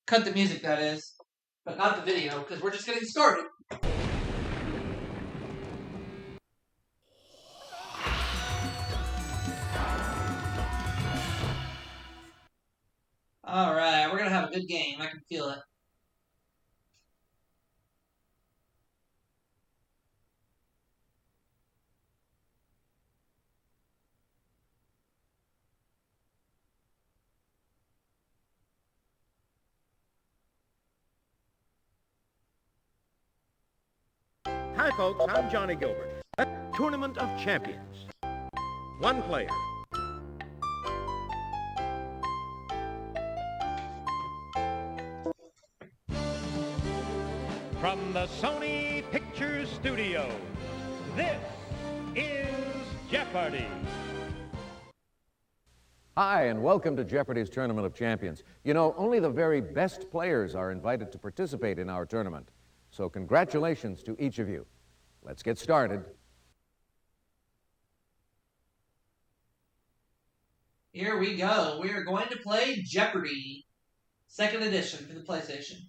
Cut the music, that is. But not the video, because we're just getting started. Alright, we're going to have a good game. I can feel it. Hi, folks. I'm Johnny Gilbert. A Tournament of Champions. One player. From the Sony Pictures Studio, this is Jeopardy! Hi, and welcome to Jeopardy's Tournament of Champions. You know, only the very best players are invited to participate in our tournament. So congratulations to each of you. Let's get started. Here we go. We are going to play Jeopardy! Second edition for the PlayStation.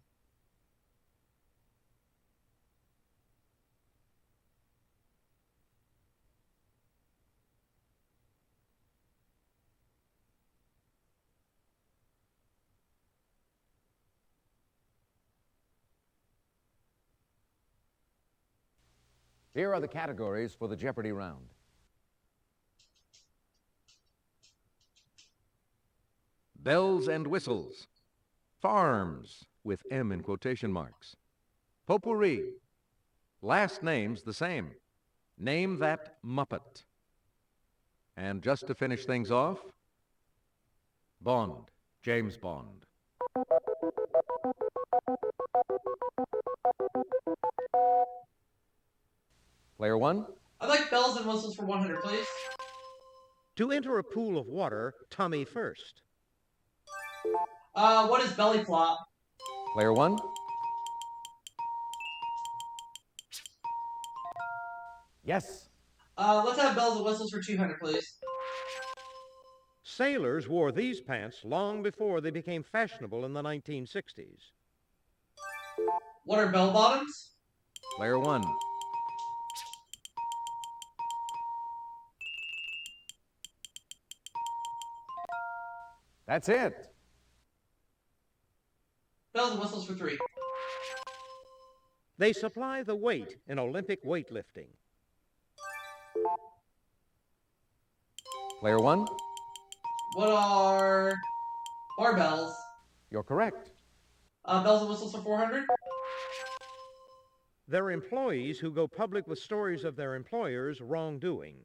Here are the categories for the Jeopardy round. Bells and whistles. Farms, with M in quotation marks. Potpourri. Last names the same. Name that Muppet. And just to finish things off, Bond, James Bond. Player one? I'd like bells and whistles for 100, please. To enter a pool of water, tummy first. What is belly flop? Player one? Yes. Let's have bells and whistles for 200, please. Sailors wore these pants long before they became fashionable in the 1960s. What are bell bottoms? Player one. That's it. Bells and whistles for 3. They supply the weight in Olympic weightlifting. Player one? What are barbells? You're correct. Bells and whistles for 400. They're employees who go public with stories of their employers' wrongdoing.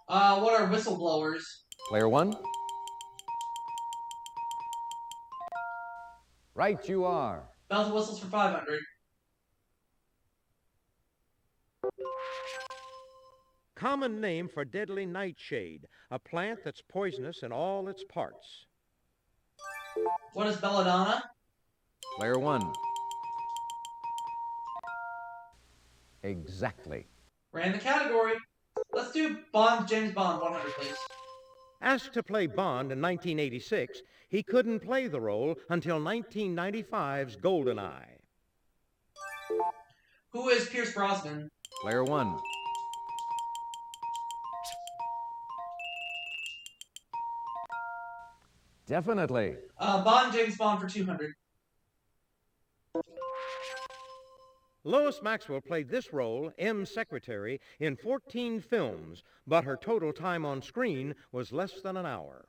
What are whistleblowers? Player one? Right you are. Bells and whistles for 500. Common name for deadly nightshade, a plant that's poisonous in all its parts. What is belladonna? Player one. Exactly. Ran the category. Let's do Bond, James Bond, 100, please. Asked to play Bond in 1986, he couldn't play the role until 1995's GoldenEye. Who is Pierce Brosnan? Player one. Definitely. Bond, James Bond for 200. Lois Maxwell played this role, M's secretary, in 14 films, but her total time on screen was less than an hour.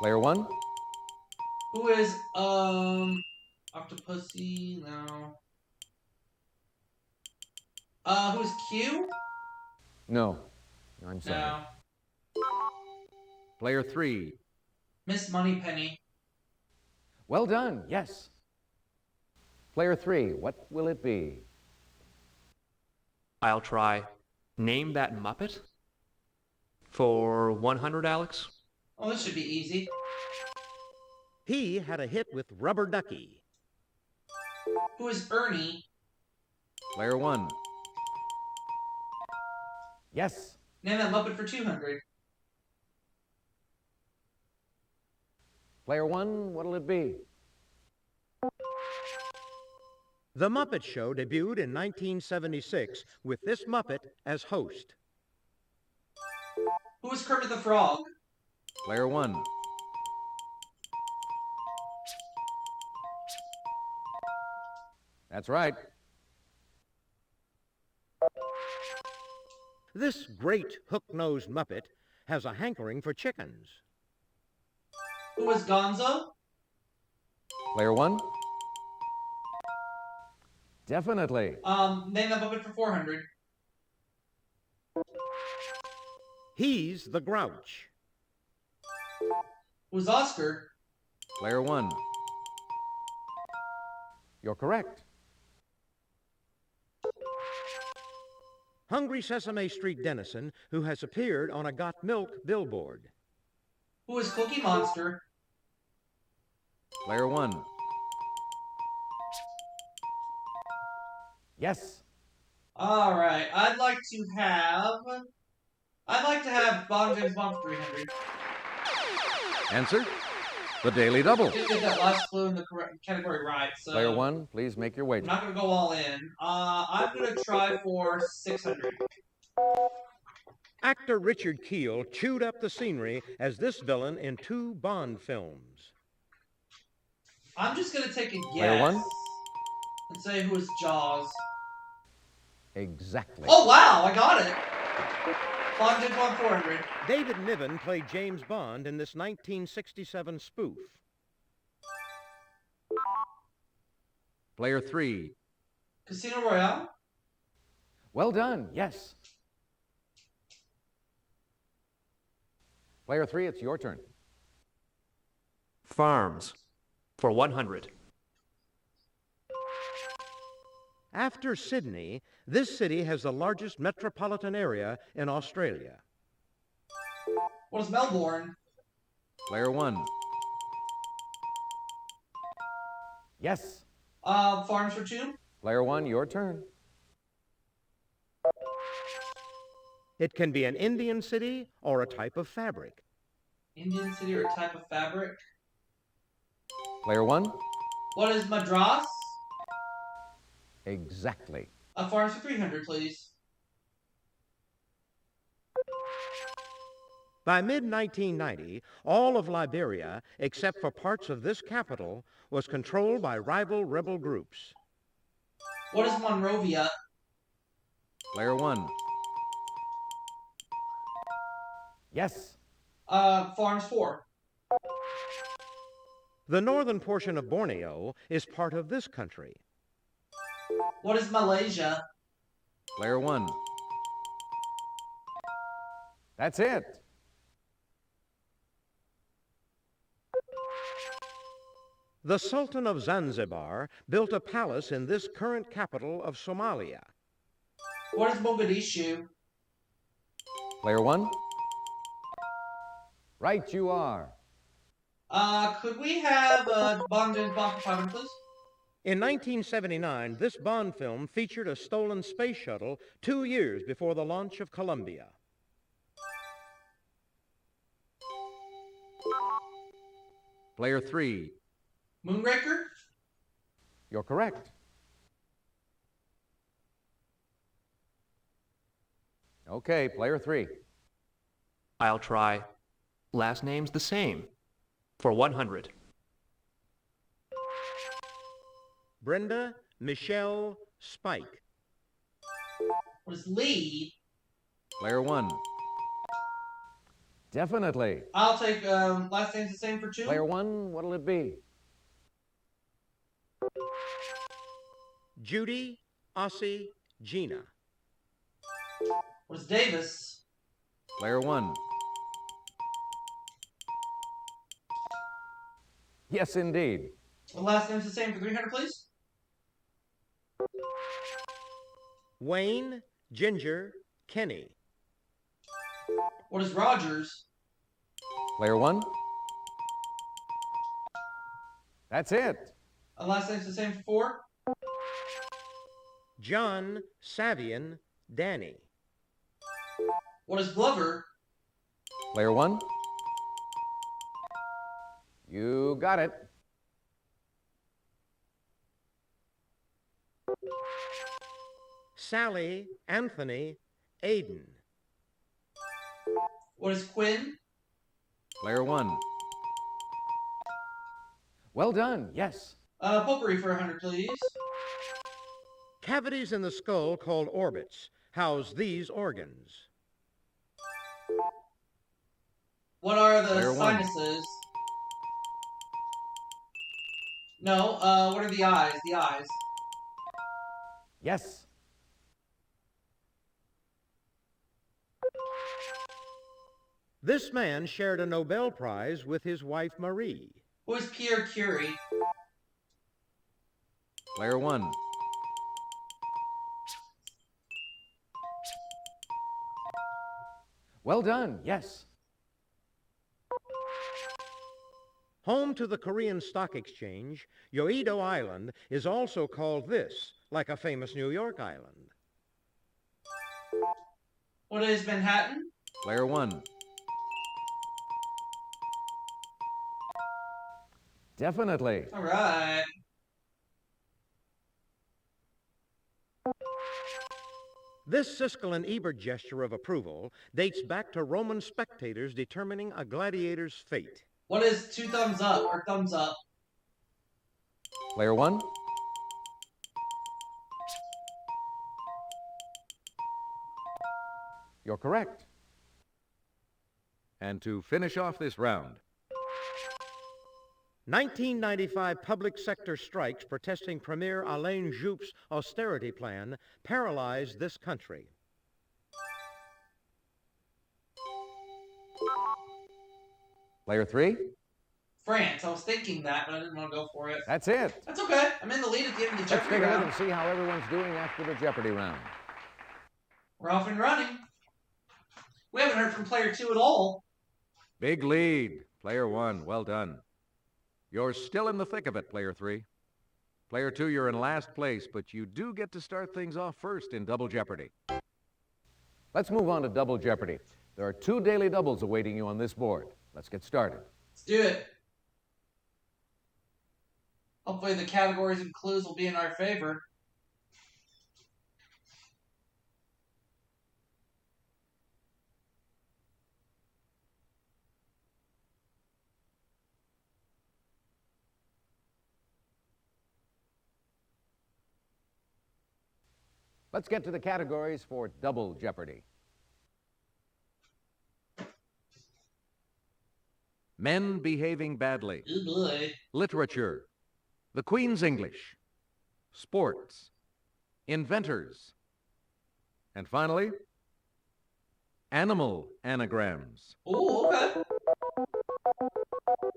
Player one. Who is, Octopussy? No. Who's Q? No. I'm sorry. No. Player three. Miss Moneypenny. Well done, yes. Player three, what will it be? I'll try. Name that Muppet? For 100, Alex? Oh, this should be easy. He had a hit with Rubber Ducky. Who is Ernie? Player one. Yes. Name that Muppet for 200. Player one, what'll it be? The Muppet Show debuted in 1976 with this Muppet as host. Who is Kermit the Frog? Player one. That's right. This great hook-nosed Muppet has a hankering for chickens. Who is Gonzo? Player one. Definitely. Name that puppet for 400. He's the Grouch. Who's Oscar? Player one. You're correct. Hungry Sesame Street Dennison, who has appeared on a Got Milk billboard. Who is Cookie Monster? Player one. Yes. All right. I'd like to have Bond James Bond for 300. Answer? The Daily Double. Didn't get that last clue in the correct category right, so Player one, please make your I'm wager. not gonna go all in. I'm gonna try for 600. Actor Richard Kiel chewed up the scenery as this villain in 2 Bond films. I'm just gonna take a guess. Player one? And say who is Jaws. Exactly. Oh wow, I got it. Bond James Bond 400. David Niven played James Bond in this 1967 spoof. Player three. Casino Royale. Well done. Yes. Player three, it's your turn. Farms for 100. After Sydney, this city has the largest metropolitan area in Australia. What is Melbourne? Player one. Yes. Farms for 2. Player one, your turn. It can be an Indian city or a type of fabric. Indian city or a type of fabric. Player one. What is Madras? Exactly. Farms for 300, please. By mid-1990, all of Liberia, except for parts of this capital, was controlled by rival rebel groups. What is Monrovia? Player one. Yes. Farms 4. The northern portion of Borneo is part of this country. What is Malaysia? Player one. That's it. The Sultan of Zanzibar built a palace in this current capital of Somalia. What is Mogadishu? Player one. Right you are. Could we have Bond James Bond for 500, please? In 1979, this Bond film featured a stolen space shuttle 2 years before the launch of Columbia. Player three. Moonraker? You're correct. Okay, player three. I'll try last name's the same for 100. Brenda Michelle Spike. What is Lee? Player one. Definitely. I'll take last name's the same for 2. Player one, what'll it be? Judy Ossie Gina. What is Davis? Player one. Yes, indeed. The last name's the same for 300, please? Wayne Ginger Kenny. What is Rogers? Player one. That's it. The last name's the same for 4? John Savian Danny. What is Glover? Player one. You got it. Sally, Anthony, Aiden. What is Quinn? Player 1. Well done, yes. Potpourri for 100, please. Cavities in the skull called orbits house these organs. What are the Player 1. sinuses? No, what are the eyes? The eyes. Yes. This man shared a Nobel Prize with his wife Marie. Who is Pierre Curie? Player 1. Well done, yes. Home to the Korean Stock Exchange, Yoido Island is also called this, like a famous New York island. What is Manhattan? Player 1. Definitely. All right. This Siskel and Ebert gesture of approval dates back to Roman spectators determining a gladiator's fate. What is two thumbs up or thumbs up? Player 1. You're correct. And to finish off this round, 1995 public sector strikes protesting Premier Alain Juppé's austerity plan paralyzed this country. Player 3. France. I was thinking that, but I didn't want to go for it. That's it. That's okay. I'm in the lead at the end of the Let's Jeopardy take a look round. and see how everyone's doing after the Jeopardy round. We're off and running. We haven't heard from player 2 at all. Big lead. Player 1, well done. You're still in the thick of it, Player 3. Player 2, you're in last place, but you do get to start things off first in Double Jeopardy. Let's move on to Double Jeopardy. There are 2 daily doubles awaiting you on this board. Let's get started. Let's do it. Hopefully the categories and clues will be in our favor. Let's get to the categories for Double Jeopardy. Men behaving badly. Oh boy. Literature. The Queen's English. Sports. Inventors. And finally, animal anagrams. Oh, okay.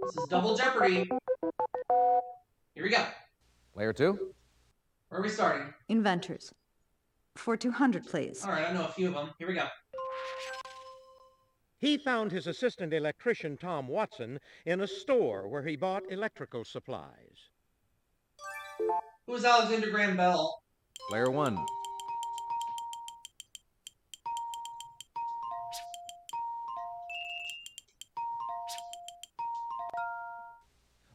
This is Double Jeopardy. Here we go. Player 2. Where are we starting? Inventors. For 200, please. All right, I know a few of them. Here we go. He found his assistant electrician, Tom Watson, in a store where he bought electrical supplies. Who is Alexander Graham Bell? Player 1.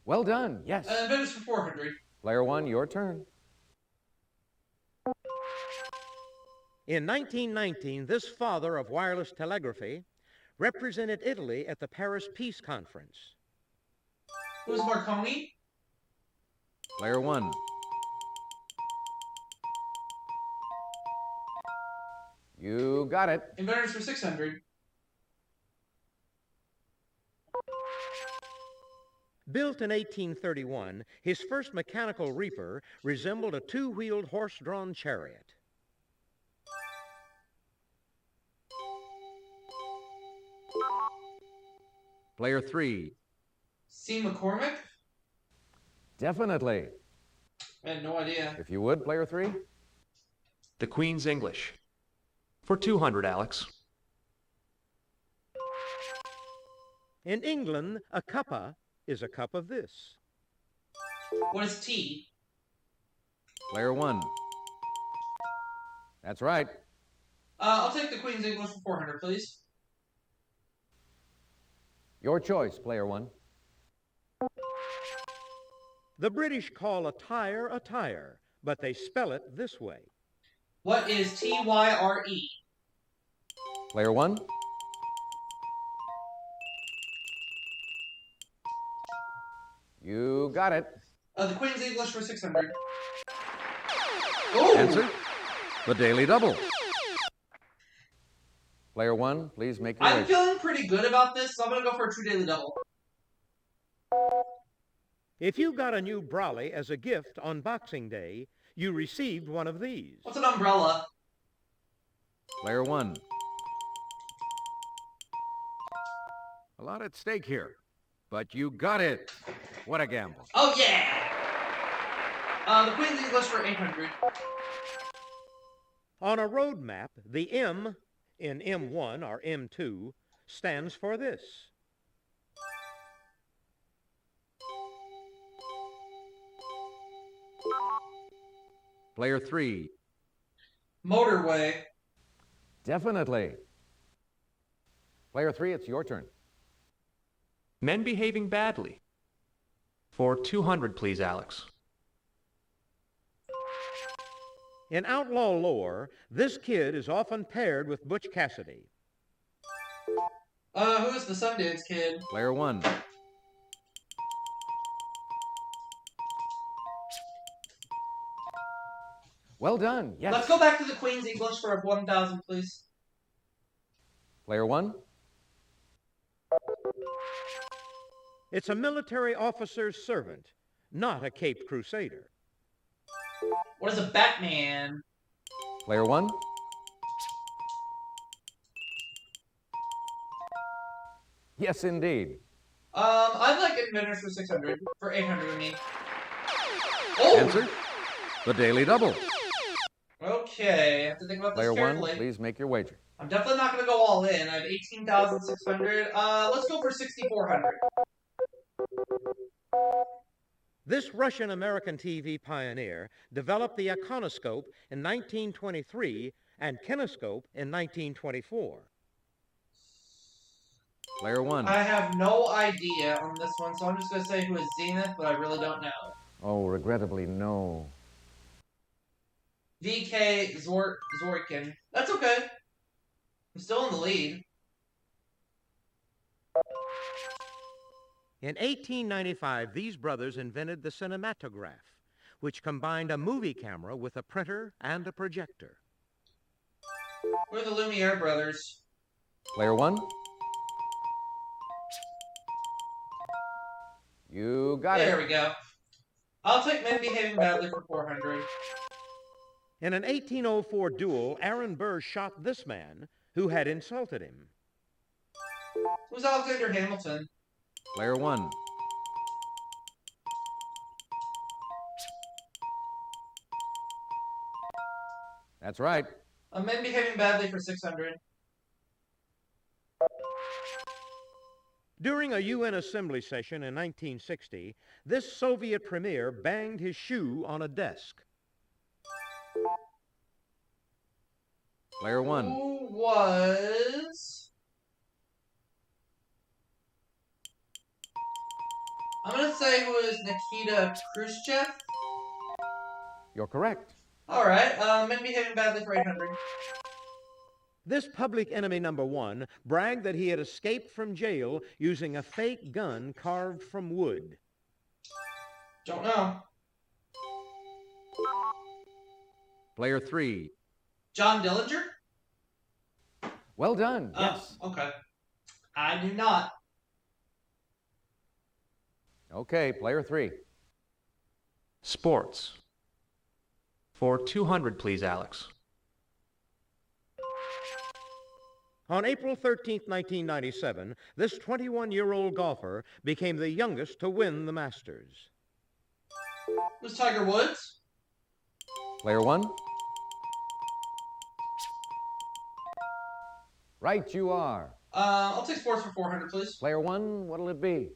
Well done, yes. Inventors for 400. Player 1, your turn. In 1919, this father of wireless telegraphy represented Italy at the Paris Peace Conference. Who is Marconi? Player 1. You got it. Inventors for 600. Built in 1831, his first mechanical reaper resembled a two-wheeled horse-drawn chariot. Player 3. C. McCormick? Definitely. I had no idea. If you would, Player 3. The Queen's English. For 200, Alex. In England, a cuppa is a cup of this. What is T? Player 1. That's right. I'll take the Queen's English for 400, please. Your choice, Player 1. The British call a tire, but they spell it this way. What is Tyre? Player 1. You got it. The Queen's English for 600. Ooh. Answer, the Daily Double. Player 1, please make your I'm wager. feeling pretty good about this, so I'm going to go for a true Daily Double. If you got a new brolly as a gift on Boxing Day, you received one of these. What's an umbrella? Player 1. A lot at stake here, but you got it. What a gamble. Oh, yeah! The Queen's English for 800. On a road map, the M in M1 or M2 stands for this. Player 3. Motorway. Definitely. Player 3, it's your turn. Men behaving badly. For 200, please, Alex. In outlaw lore, this kid is often paired with Butch Cassidy. Who's the Sundance Kid? Player 1. Well done. Yes. Let's go back to the Queen's English for 1,000, please. Player 1. It's a military officer's servant, not a caped crusader. What is a Batman? Player 1. Yes, indeed. I'd like Inventors for 600. For 800, I mean. Oh! Answer, the Daily Double. Okay, I have to think about this Player 1, carefully. please make your wager. I'm definitely not going to go all in. I have 18,600. Let's go for 6,400. This Russian-American TV pioneer developed the iconoscope in 1923 and kinescope in 1924. Player 1. I have no idea on this one, so I'm just going to say who is Zenith, but I really don't know. Oh, regrettably, no. VK Zorikin. That's okay. I'm still in the lead. In 1895, these brothers invented the cinematograph, which combined a movie camera with a printer and a projector. We're the Lumiere brothers. Player 1. You got it. There we go. I'll take Men Behaving Badly for 400. In an 1804 duel, Aaron Burr shot this man who had insulted him. Who's Alexander Hamilton? Player 1. That's right. Men Behaving Badly for 600. During a UN assembly session in 1960, this Soviet premier banged his shoe on a desk. Player 1. Who was... I'm going to say who is Nikita Khrushchev. You're correct. Alright, Men Behaving Badly for 800. This public enemy number one bragged that he had escaped from jail using a fake gun carved from wood. Don't know. Player 3. John Dillinger? Well done. Yes. Oh, okay. I do not. Okay, player 3. Sports. For 200, please, Alex. On April 13, 1997, this 21-year-old golfer became the youngest to win the Masters. Who's Tiger Woods? Player 1. Right you are. I'll take sports for 400, please. Player 1, what'll it be?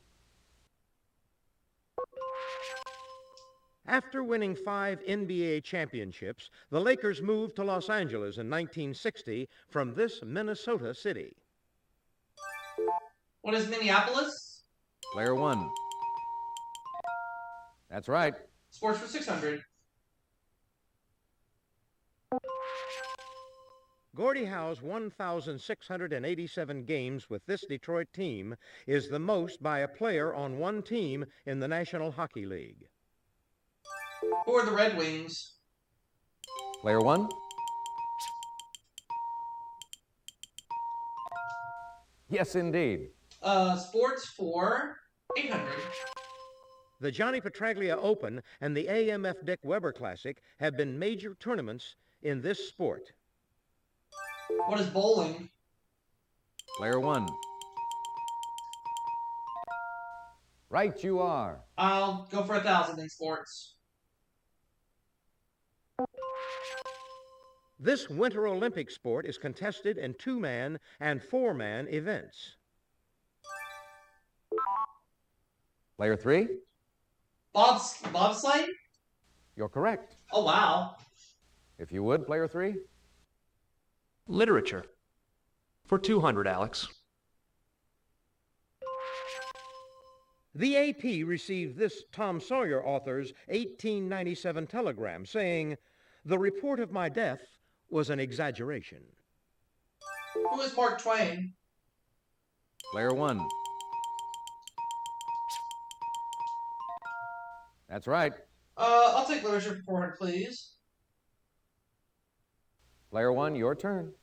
After winning 5 NBA championships, the Lakers moved to Los Angeles in 1960 from this Minnesota city. What is Minneapolis? Player 1. That's right. Sports for 600. Gordie Howe's 1,687 games with this Detroit team is the most by a player on one team in the National Hockey League. Who are the Red Wings? Player 1. Yes, indeed. Sports for 800. The Johnny Petraglia Open and the AMF Dick Weber Classic have been major tournaments in this sport. What is bowling? Player 1. Right you are. I'll go for 1,000 in sports. This Winter Olympic sport is contested in 2-man and 4-man events. Player 3. Bobsleigh? You're correct. Oh, wow. If you would, player 3. Literature. For 200, Alex. The AP received this Tom Sawyer author's 1897 telegram saying, "The report of my death was an exaggeration." Who is Mark Twain? Player 1. That's right. I'll take literature for 400, please. Player 1, your turn.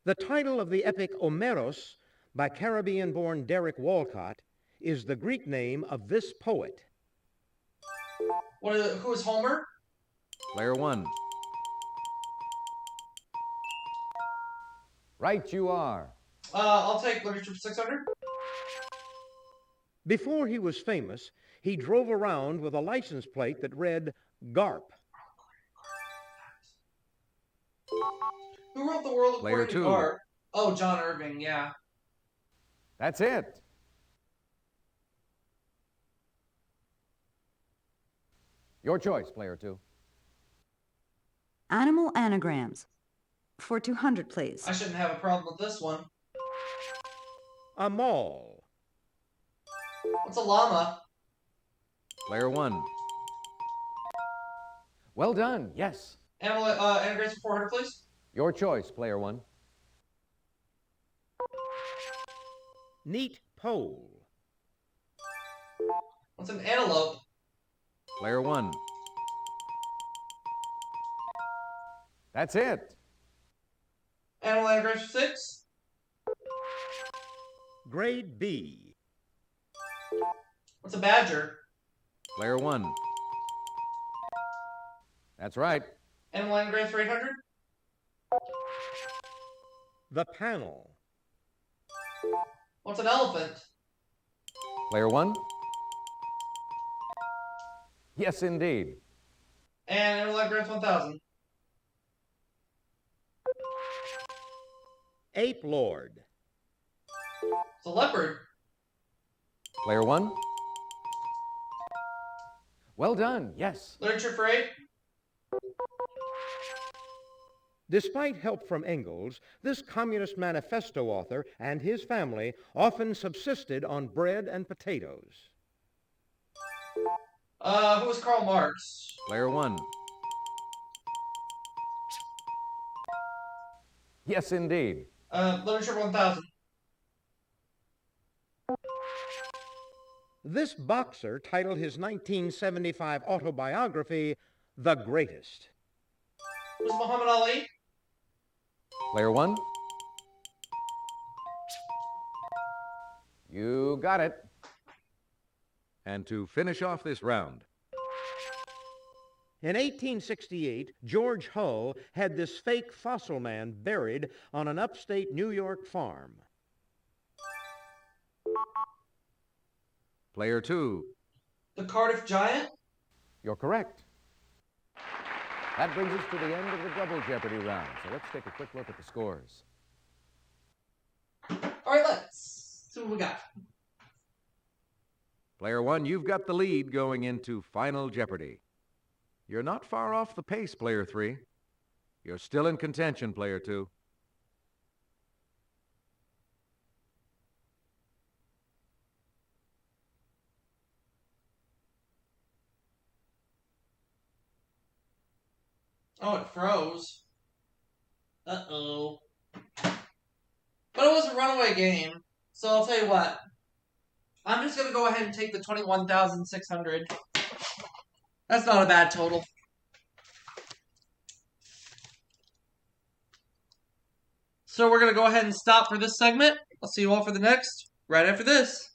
The title of the epic Omeros by Caribbean-born Derek Walcott is the Greek name of this poet. Who is Homer? Player 1. Right you are. I'll take literature for 600. Before he was famous, he drove around with a license plate that read GARP. Who wrote The World Player According to 2. Garp? Oh, John Irving, yeah. That's it. Your choice, player 2. Animal anagrams. For 200, please. I shouldn't have a problem with this one. A mall. What's a llama? Player 1. Well done, yes. Animal anagrams for 400, please. Your choice, player 1. Neat pole. What's an antelope? Player 1. That's it. Animal anagrams for 6. Grade B. What's a badger? Player 1. That's right. Animal anagrams for 800. The panel. What's an elephant? Player 1. Yes, indeed. And animal anagrams 1,000. Ape Lord. It's a leopard. Player 1. Well done, yes. Literature for 8. Despite help from Engels, this Communist Manifesto author and his family often subsisted on bread and potatoes. Who was Karl Marx? Player 1. Yes, indeed. Literature 1,000. This boxer titled his 1975 autobiography, The Greatest. Who's Muhammad Ali? Player 1. You got it. And to finish off this round, In 1868, George Hull had this fake fossil man buried on an upstate New York farm. player 2. The Cardiff Giant? You're correct. That brings us to the end of the double Jeopardy round. So let's take a quick look at the scores. Alright, let's see what we got. Player 1, you've got the lead going into Final Jeopardy. You're not far off the pace, player 3. You're still in contention, player 2. Oh, it froze. Uh-oh. But it was a runaway game. So I'll tell you what. I'm just going to go ahead and take the 21,600. That's not a bad total. So we're going to go ahead and stop for this segment. I'll see you all for the next, right after this.